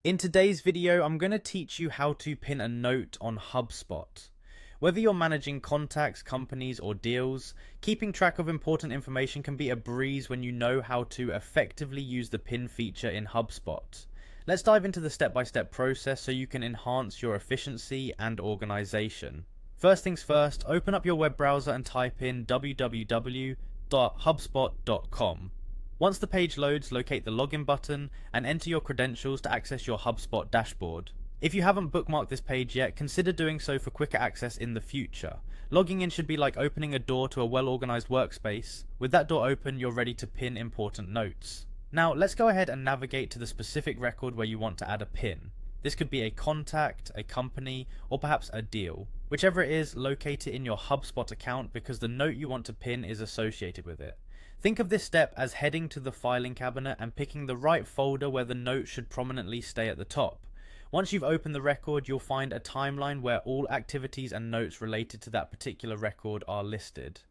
In today's video, I'm going to teach you how to pin a note on Hubspot. Whether you're managing contacts, companies, or deals, keeping track of important information can be a breeze when you know how to effectively use the pin feature in Hubspot. Let's dive into the step-by-step process so you can enhance your efficiency and organization. First things first, open up your web browser and type in www.hubspot.com. Once the page loads, locate the login button and enter your credentials to access your HubSpot dashboard. If you haven't bookmarked this page yet, consider doing so for quicker access in the future. Logging in should be like opening a door to a well-organized workspace. With that door open, you're ready to pin important notes. Now, let's go ahead and navigate to the specific record where you want to add a pin. This could be a contact, a company, or perhaps a deal. Whichever it is, locate it in your HubSpot account because the note you want to pin is associated with it. Think of this step as heading to the filing cabinet and picking the right folder where the note should prominently stay at the top. Once you've opened the record, you'll find a timeline where all activities and notes related to that particular record are listed.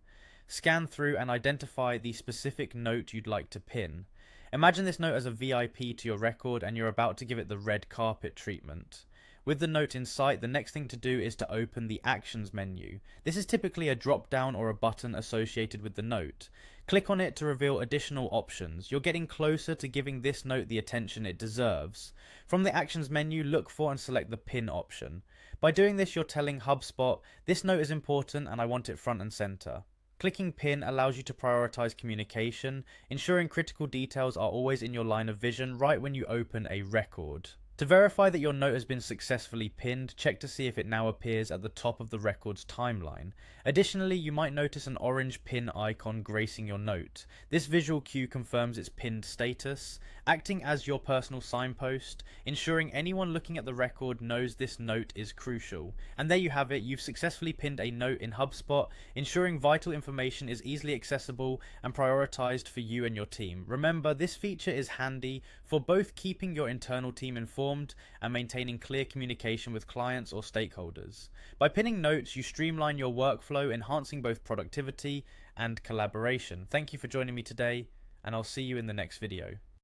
Scan through and identify the specific note you'd like to pin. Imagine this note as a VIP to your record and you're about to give it the red carpet treatment. With the note in sight, the next thing to do is to open the Actions menu. This is typically a drop-down or a button associated with the note. Click on it to reveal additional options. You're getting closer to giving this note the attention it deserves. From the Actions menu, look for and select the Pin option. By doing this, you're telling HubSpot, this note is important and I want it front and center. Clicking Pin allows you to prioritize communication, ensuring critical details are always in your line of vision right when you open a record. To verify that your note has been successfully pinned, check to see if it now appears at the top of the record's timeline. Additionally, you might notice an orange pin icon gracing your note. This visual cue confirms its pinned status, acting as your personal signpost, ensuring anyone looking at the record knows this note is crucial. And there you have it, you've successfully pinned a note in HubSpot, ensuring vital information is easily accessible and prioritized for you and your team. Remember, this feature is handy for both keeping your internal team informed and maintaining clear communication with clients or stakeholders. By pinning notes, you streamline your workflow, enhancing both productivity and collaboration. Thank you for joining me today, and I'll see you in the next video.